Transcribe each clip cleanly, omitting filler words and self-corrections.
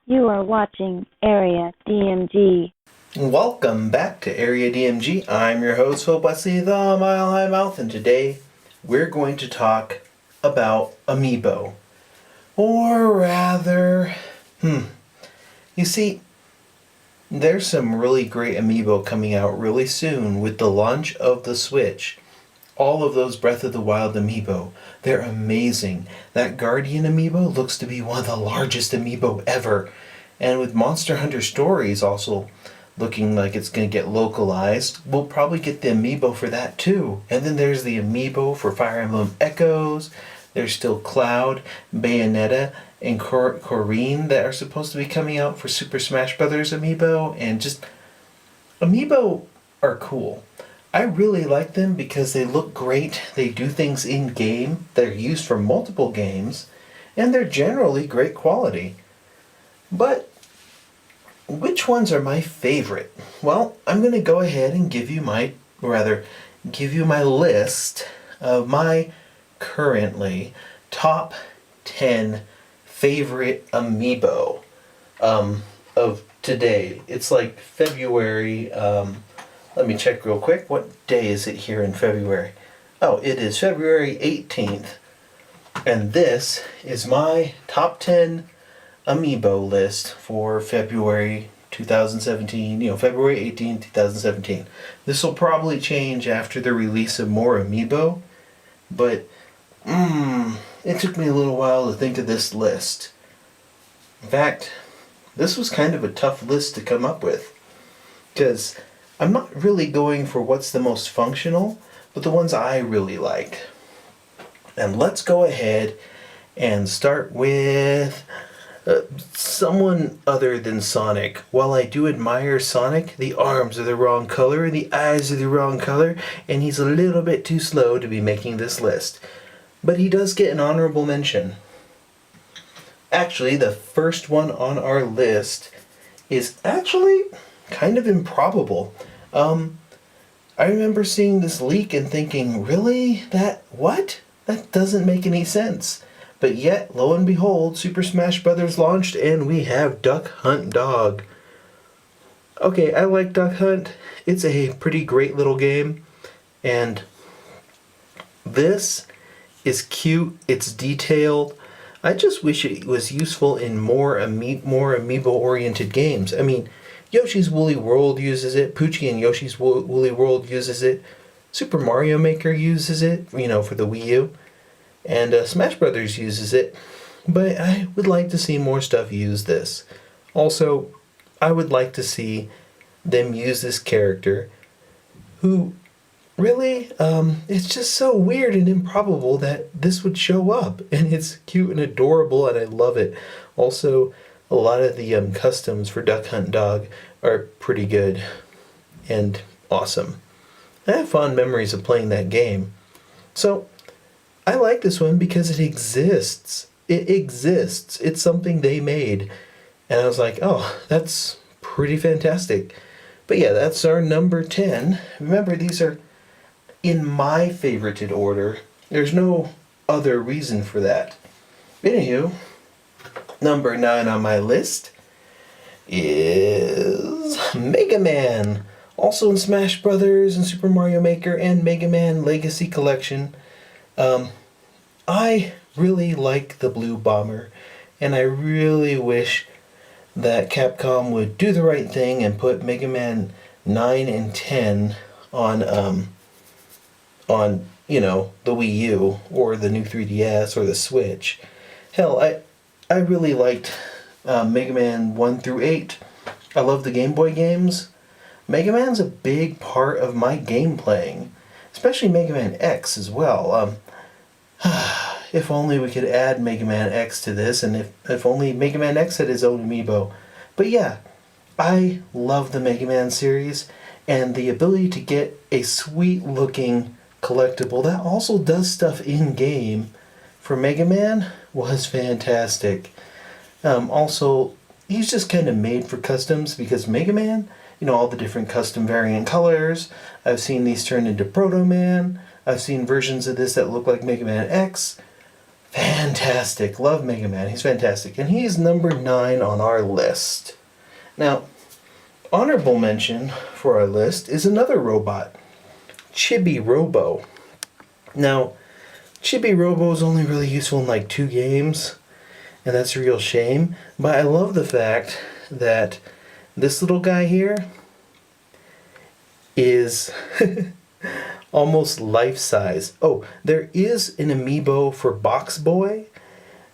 You are watching Area DMG. Welcome back to Area DMG. I'm your host, Phil Wesley, the Mile High Mouth, and today we're going to talk about Amiibo. Or rather, you see, there's some really great Amiibo coming out really soon with the launch of the Switch. All of those Breath of the Wild Amiibo, they're amazing. That Guardian Amiibo looks to be one of the largest Amiibo ever. And with Monster Hunter Stories also looking like it's going to get localized, we'll probably get the Amiibo for that too. And then there's the Amiibo for Fire Emblem Echoes. There's still Cloud, Bayonetta, and Corrine that are supposed to be coming out for Super Smash Bros. Amiibo. And just, Amiibo are cool. I really like them because they look great, they do things in game, they're used for multiple games, and they're generally great quality. But which ones are my favorite? Well, I'm going to go ahead and give you my list of my currently top 10 favorite Amiibo of today. It's like February. Let me check real quick. What day is it here in February? Oh, it is February 18th. And this is my top 10 Amiibo list for February 2017. February 18th, 2017. This will probably change after the release of more Amiibo. But, it took me a little while to think of this list. In fact, this was kind of a tough list to come up with. Because I'm not really going for what's the most functional, but the ones I really like. And let's go ahead and start with someone other than Sonic. While I do admire Sonic, the arms are the wrong color and the eyes are the wrong color, and he's a little bit too slow to be making this list. But he does get an honorable mention. Actually, the first one on our list is actually kind of improbable. I remember seeing this leak and thinking, really? What? That doesn't make any sense. But yet, lo and behold, Super Smash Bros. Launched and we have Duck Hunt Dog. Okay, I like Duck Hunt. It's a pretty great little game. And this is cute. It's detailed. I just wish it was useful in more Amiibo-oriented games. I mean, Yoshi's Woolly World uses it. Poochie and Yoshi's Woolly World uses it. Super Mario Maker uses it, for the Wii U. And Smash Brothers uses it. But I would like to see more stuff use this. Also, I would like to see them use this character who really, it's just so weird and improbable that this would show up. And it's cute and adorable and I love it. Also, a lot of the customs for Duck Hunt Dog are pretty good and awesome. I have fond memories of playing that game. So, I like this one because it exists. It exists. It's something they made. And I was like, oh, that's pretty fantastic. But yeah, that's our number 10. Remember, these are in my favorited order. There's no other reason for that. Anywho, number 9 on my list is Mega Man. Also in Smash Brothers and Super Mario Maker and Mega Man Legacy Collection. I really like the Blue Bomber, and I really wish that Capcom would do the right thing and put Mega Man 9 and 10 on the Wii U or the new 3DS or the Switch. Hell, I really liked Mega Man 1 through 8. I love the Game Boy games. Mega Man's a big part of my game playing, especially Mega Man X as well. If only we could add Mega Man X to this, and if only Mega Man X had his own amiibo. But yeah, I love the Mega Man series, and the ability to get a sweet looking collectible that also does stuff in game for Mega Man was fantastic. Also, he's just kind of made for customs because Mega Man, all the different custom variant colors. I've seen these turned into Proto Man. I've seen versions of this that look like Mega Man X. Fantastic. Love Mega Man. He's fantastic. And he's number 9 on our list. Now, honorable mention for our list is another robot, Chibi Robo. Now, Chibi Robo is only really useful in like 2 games, and that's a real shame. But I love the fact that this little guy here is almost life-size. Oh, there is an amiibo for Box Boy.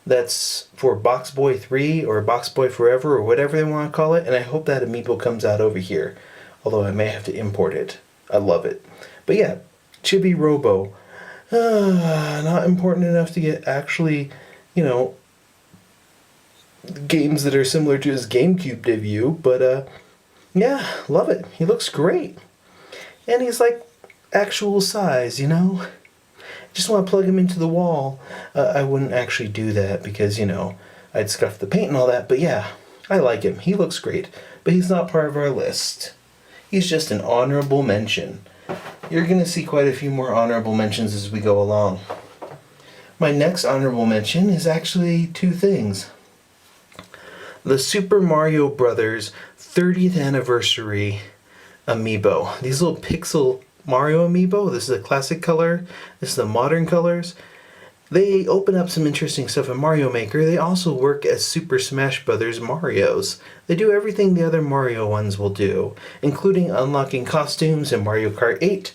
That's for Box Boy 3 or Box Boy Forever or whatever they want to call it. And I hope that amiibo comes out over here. Although I may have to import it. I love it. But yeah, Chibi Robo. Not important enough to get actually, games that are similar to his GameCube debut. But yeah, love it. He looks great. And he's like actual size, Just want to plug him into the wall. I wouldn't actually do that because, I'd scuff the paint and all that. But yeah, I like him. He looks great. But he's not part of our list. He's just an honorable mention. You're going to see quite a few more honorable mentions as we go along. My next honorable mention is actually 2 things. The Super Mario Brothers 30th Anniversary Amiibo. These little pixel Mario Amiibo. This is a classic color. This is the modern colors. They open up some interesting stuff in Mario Maker. They also work as Super Smash Bros. Marios. They do everything the other Mario ones will do, including unlocking costumes in Mario Kart 8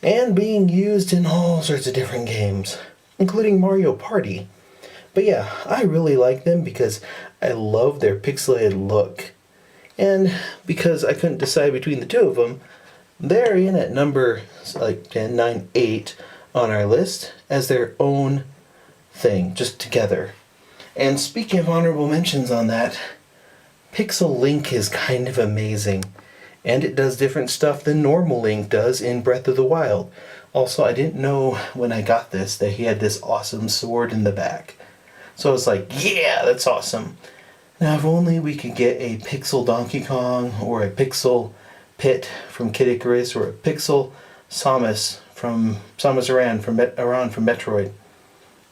and being used in all sorts of different games, including Mario Party. But yeah, I really like them because I love their pixelated look. And because I couldn't decide between the 2 of them, they're in at number 10, 9, 8 on our list as their own thing, just together. And speaking of honorable mentions on that, Pixel Link is kind of amazing. And it does different stuff than normal Link does in Breath of the Wild. Also, I didn't know when I got this that he had this awesome sword in the back. So I was like, yeah, that's awesome. Now, if only we could get a Pixel Donkey Kong or a Pixel Pit from Kid Icarus or a Pixel Samus Aran from Metroid.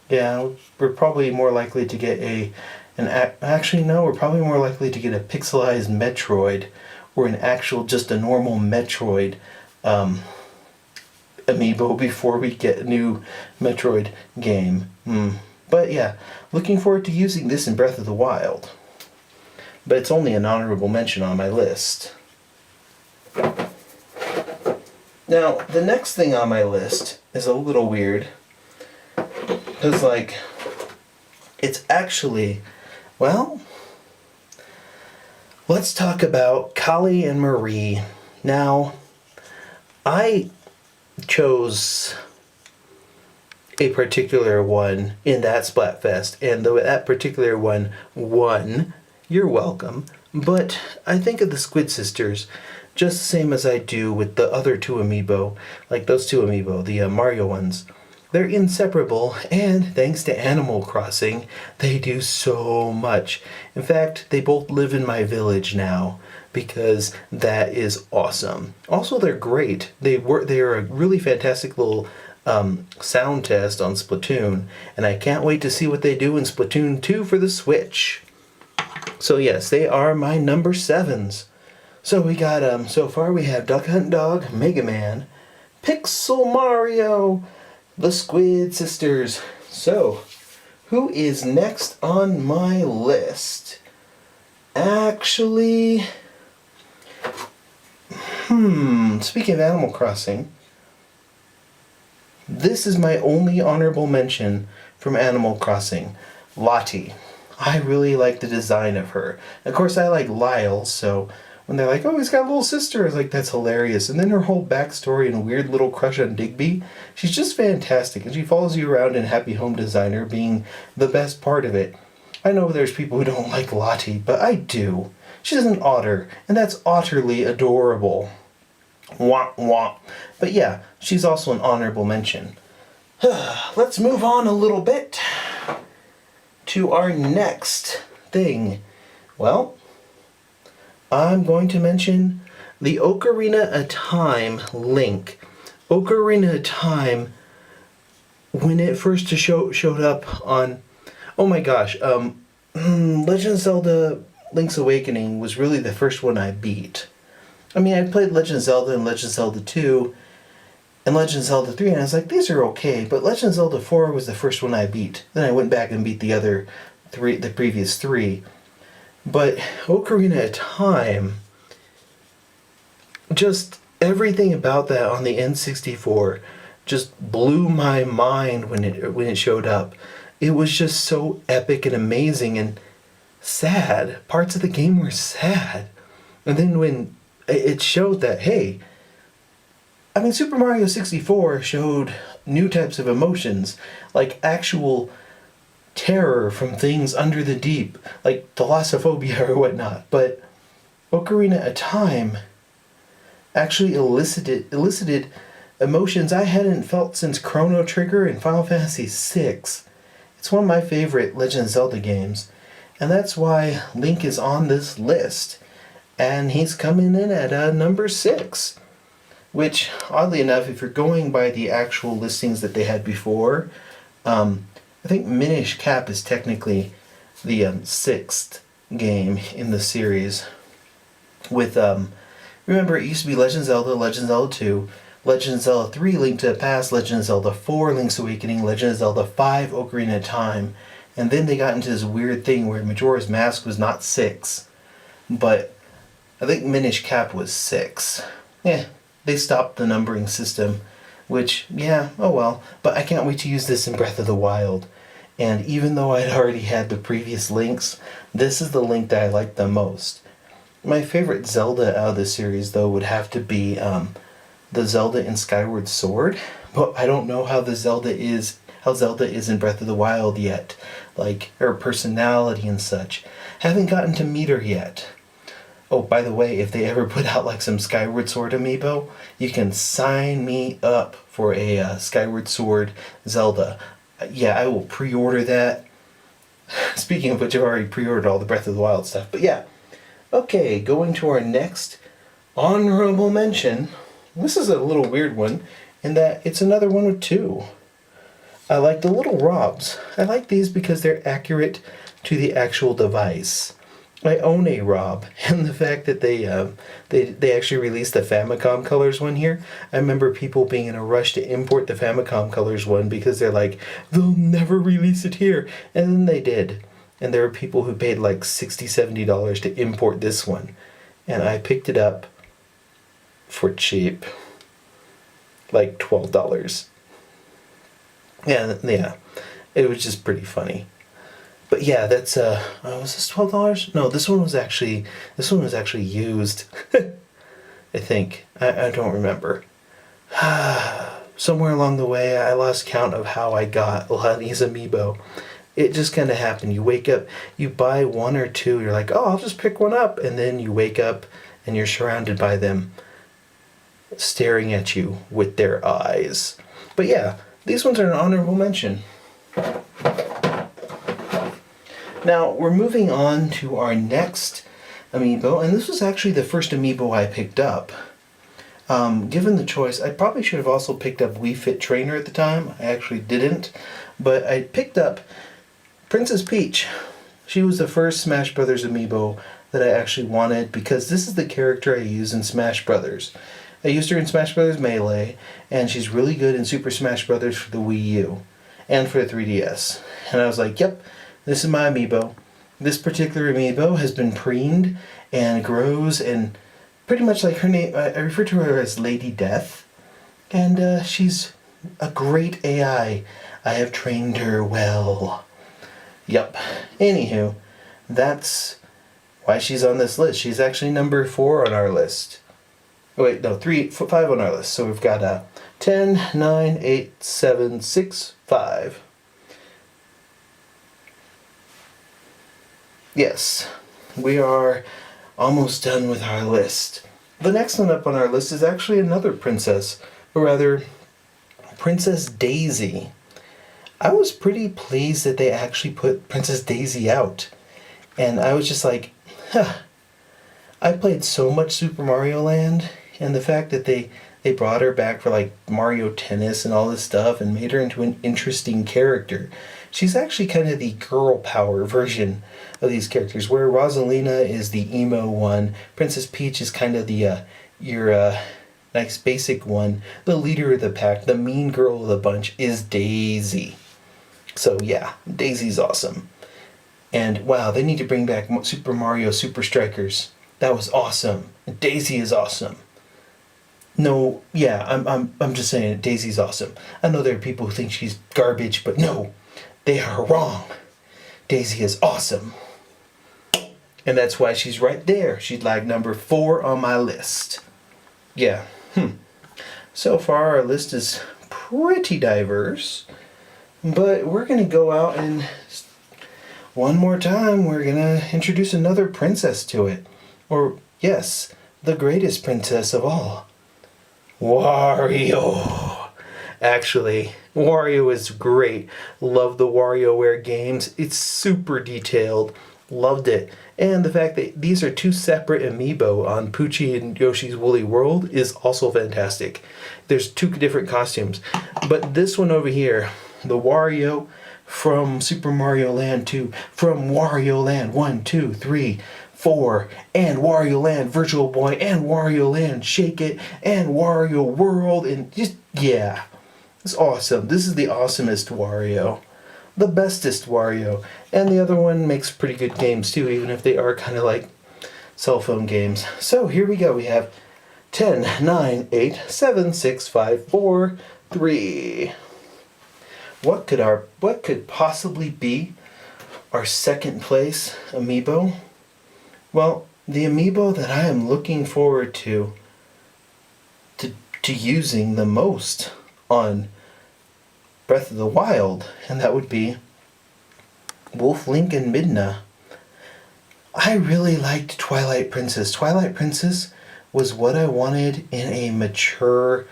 Yeah, we're probably more likely to get we're probably more likely to get a pixelized Metroid or just a normal Metroid amiibo before we get a new Metroid game. But yeah, looking forward to using this in Breath of the Wild. But it's only an honorable mention on my list. Now, the next thing on my list is a little weird. Because, it's actually, let's talk about Kali and Marie. Now, I chose a particular one in that Splatfest, and though that particular one won, you're welcome, but I think of the Squid Sisters just the same as I do with the other 2 amiibo, like those 2 amiibo, the Mario ones. They're inseparable, and thanks to Animal Crossing, they do so much. In fact, they both live in my village now, because that is awesome. Also, they're great. They are a really fantastic little sound test on Splatoon, and I can't wait to see what they do in Splatoon 2 for the Switch. So yes, they are my number 7s. So we got, so far we have Duck Hunt Dog, Mega Man, Pixel Mario, the Squid Sisters. So, who is next on my list? Actually, speaking of Animal Crossing, this is my only honorable mention from Animal Crossing, Lottie. I really like the design of her. Of course, I like Lyle, so when they're like, oh, he's got a little sister, I was like, that's hilarious. And then her whole backstory and weird little crush on Digby, she's just fantastic. And she follows you around in Happy Home Designer being the best part of it. I know there's people who don't like Lottie, but I do. She's an otter, and that's utterly adorable. Wah, wah. But yeah, she's also an honorable mention. Let's move on a little bit to our next thing. Well, I'm going to mention the Ocarina of Time Link. Ocarina of Time when it first showed up on, oh my gosh, Legend of Zelda Link's Awakening was really the first one I beat. I mean, I played Legend of Zelda and Legend of Zelda 2 and Legend of Zelda 3, and I was like, these are okay, but Legend of Zelda 4 was the first one I beat. Then I went back and beat the other three, the previous three. But Ocarina of Time, just everything about that on the N64 just blew my mind when it showed up. It was just so epic and amazing and sad. Parts of the game were sad. And then when it showed that, hey, I mean, Super Mario 64 showed new types of emotions, like actual terror from things under the deep, like thalassophobia or whatnot. But Ocarina of Time actually elicited emotions I hadn't felt since Chrono Trigger and Final Fantasy VI. It's one of my favorite Legend of Zelda games, and that's why Link is on this list. And he's coming in at number 6, which, oddly enough, if you're going by the actual listings that they had before, I think Minish Cap is technically the 6th game in the series. With, remember, it used to be Legend of Zelda 2, Legend of Zelda 3, Link to the Past, Legend of Zelda 4, Link's Awakening, Legend of Zelda 5, Ocarina of Time. And then they got into this weird thing where Majora's Mask was not 6, but I think Minish Cap was 6. They stopped the numbering system, which, yeah, oh well. But I can't wait to use this in Breath of the Wild. And even though I'd already had the previous Links, this is the Link that I like the most. My favorite Zelda out of the series, though, would have to be the Zelda in Skyward Sword. But I don't know how Zelda is in Breath of the Wild yet. Like, her personality and such. Haven't gotten to meet her yet. Oh, by the way, if they ever put out like some Skyward Sword amiibo, you can sign me up for a Skyward Sword Zelda. Yeah, I will pre-order that. Speaking of which, I've already pre-ordered all the Breath of the Wild stuff. But yeah. Okay, going to our next honorable mention. This is a little weird one, in that it's another one with 2. I like the little ROBs. I like these because they're accurate to the actual device. I own a ROB, and the fact that they actually released the Famicom Colors one here, I remember people being in a rush to import the Famicom Colors one because they're like, they'll never release it here. And then they did. And there were people who paid like $60, $70 to import this one. And I picked it up for cheap. Like $12. Yeah. It was just pretty funny. But yeah, that's was this $12? No, this one was actually used. I think. I don't remember. Somewhere along the way I lost count of how I got a lot of these amiibo. It just kind of happened. You wake up, you buy one or two, you're like, oh, I'll just pick one up. And then you wake up and you're surrounded by them staring at you with their eyes. But yeah, these ones are an honorable mention. Now, we're moving on to our next amiibo, and this was actually the first amiibo I picked up. Given the choice, I probably should have also picked up Wii Fit Trainer at the time. I actually didn't, but I picked up Princess Peach. She was the first Smash Brothers amiibo that I actually wanted because this is the character I use in Smash Brothers. I used her in Smash Brothers Melee, and she's really good in Super Smash Brothers for the Wii U and for the 3DS. And I was like, yep, this is my amiibo. This particular amiibo has been preened and grows, and pretty much like her name, I refer to her as Lady Death. And she's a great AI. I have trained her well. Yep. Anywho, that's why she's on this list. She's actually number 4 on our list. Oh wait, no, 5 on our list. So we've got 10, 9, 8, 7, 6, 5. Yes, we are almost done with our list. The next one up on our list is actually another princess, or rather, Princess Daisy. I was pretty pleased that they actually put Princess Daisy out. And I was just like, I played so much Super Mario Land, and the fact that they they brought her back for like Mario Tennis and all this stuff and made her into an interesting character. She's actually kind of the girl power version of these characters, where Rosalina is the emo one, Princess Peach is kind of the your nice basic one, the leader of the pack, the mean girl of the bunch is Daisy. So yeah, Daisy's awesome. And wow, they need to bring back Super Mario Super Strikers. That was awesome. Daisy is awesome. No, yeah, I'm just saying Daisy's awesome. I know there are people who think she's garbage, but no, they are wrong. Daisy is awesome. And that's why she's right there. She's like number 4 on my list. Yeah. So far our list is pretty diverse. But we're going to go out and one more time we're going to introduce another princess to it. Or, yes, the greatest princess of all. Wario. Actually, Wario is great. Love the WarioWare games. It's super detailed. Loved it. And the fact that these are 2 separate amiibo on Poochie and Yoshi's Woolly World is also fantastic. There's 2 different costumes. But this one over here, the Wario from Super Mario Land 2, from Wario Land 1, 2, 3, 4, and Wario Land Virtual Boy, and Wario Land Shake It, and Wario World, and just, yeah. It's awesome. This is the awesomest Wario. The bestest Wario. And the other one makes pretty good games too, even if they are kind of like cell phone games. So here we go. We have 10, 9, 8, 7, 6, 5, 4, 3. What could possibly be our second place amiibo? Well, the amiibo that I am looking forward to using the most on Breath of the Wild, and that would be Wolf, Link, and Midna. I really liked Twilight Princess. Twilight Princess was what I wanted in a mature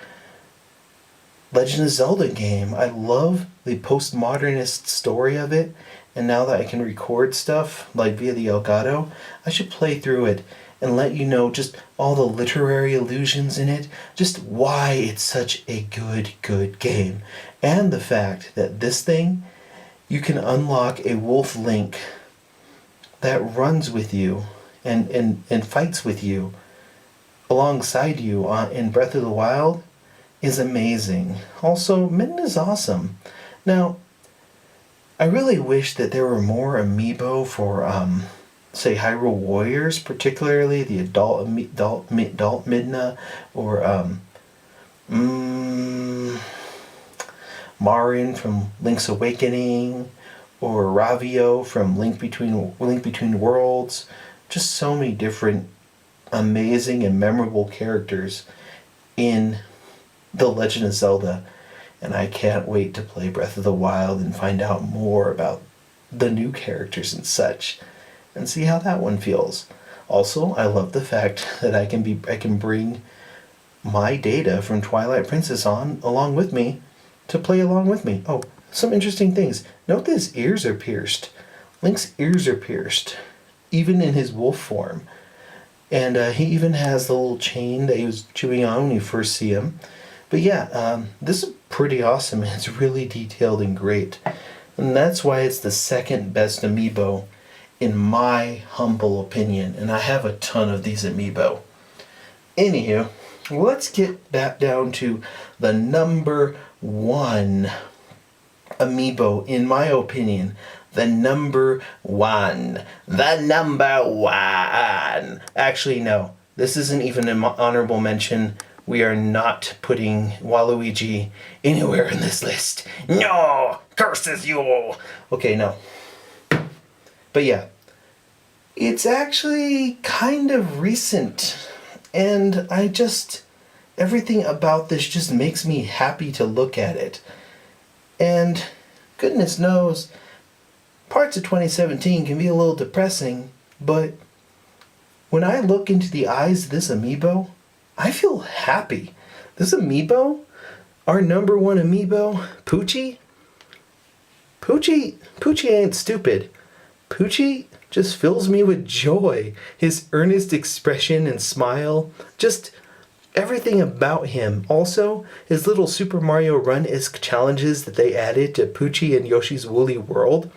Legend of Zelda game. I love the postmodernist story of it, and now that I can record stuff like via the Elgato, I should play through it and let you know just all the literary allusions in it, just why it's such a good game. And the fact that this thing, you can unlock a Wolf Link that runs with you and fights with you alongside you in Breath of the Wild is amazing. Also, Midna is awesome. Now, I really wish that there were more amiibo for say Hyrule Warriors, particularly the adult Midna, or Marin from Link's Awakening, or Ravio from Link Between Worlds. Just so many different amazing and memorable characters in The Legend of Zelda. And I can't wait to play Breath of the Wild and find out more about the new characters and such, and see how that one feels. Also, I love the fact that I can bring my data from Twilight Princess along with me to play along with me. Oh, some interesting things. Note that his ears are pierced. Link's ears are pierced, even in his wolf form. And he even has the little chain that he was chewing on when you first see him. But yeah, this is pretty awesome. It's really detailed and great. And that's why it's the second best amiibo in my humble opinion. And I have a ton of these amiibo. Anywho, let's get back down to the number 1 amiibo, in my opinion. The number 1. The number 1. Actually, no. This isn't even an honorable mention. We are not putting Waluigi anywhere in this list. No! Curses you! Okay, no. But yeah. It's actually kind of recent. And everything about this just makes me happy to look at it. And goodness knows, parts of 2017 can be a little depressing, but when I look into the eyes of this amiibo, I feel happy. This amiibo, our number 1 amiibo, Poochie ain't stupid. Poochie just fills me with joy. His earnest expression and smile, just everything about him. Also, his little Super Mario Run-esque challenges that they added to Poochie and Yoshi's Woolly World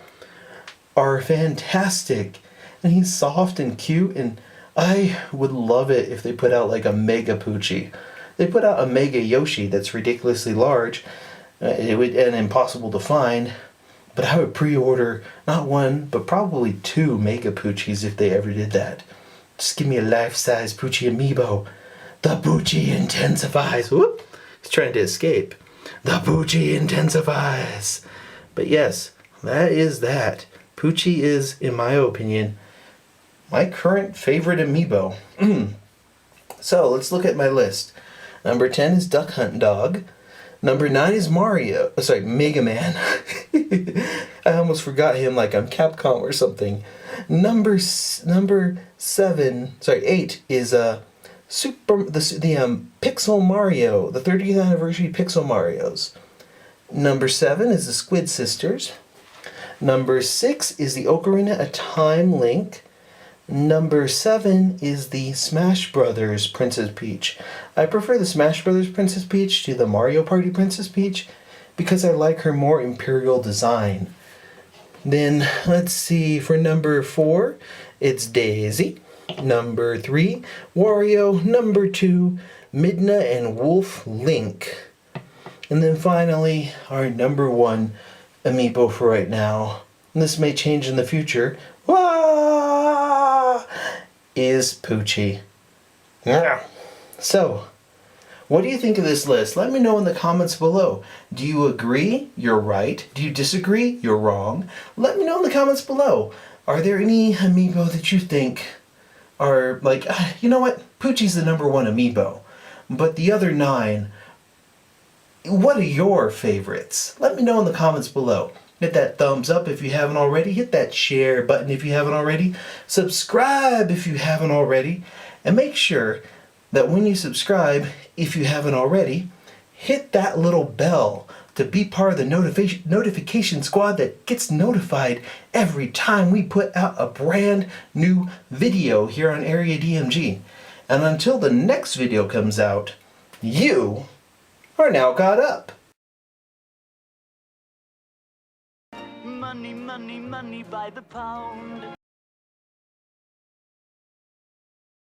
are fantastic. And he's soft and cute, and I would love it if they put out like a Mega Poochie. They put out a Mega Yoshi that's ridiculously large, and impossible to find, but I would pre-order not one, but probably 2 Mega Poochies if they ever did that. Just give me a life-size Poochie Amiibo. The Poochie intensifies. Whoop! He's trying to escape. The Poochie intensifies. But yes, that is that. Poochie is, in my opinion, my current favorite Amiibo. So let's look at my list. Number 10 is Duck Hunt Dog. Number 9 is Mega Man. I almost forgot him like I'm Capcom or something. Number 8 is Pixel Mario, the 30th anniversary Pixel Marios. Number 7 is the Squid Sisters. Number 6 is the Ocarina of Time Link. Number 7 is the Smash Brothers Princess Peach. I prefer the Smash Brothers Princess Peach to the Mario Party Princess Peach because I like her more imperial design. Then, let's see, for number 4, it's Daisy. Number 3, Wario. Number 2, Midna and Wolf Link. And then finally, our number 1 Amiibo for right now, and this may change in the future, is Poochie. So, what do you think of this list? Let me know in the comments below. Do you agree? You're right. Do you disagree? You're wrong. Let me know in the comments below. Are there any Amiibo that you think are like, you know what? Poochie's the number 1 Amiibo. But the other 9, what are your favorites? Let me know in the comments below. Hit that thumbs up if you haven't already. Hit that share button if you haven't already. Subscribe if you haven't already. And make sure that when you subscribe, if you haven't already, hit that little bell to be part of the notification squad that gets notified every time we put out a brand new video here on Area DMG. And until the next video comes out, you are now caught up. Money, money, money by the pound.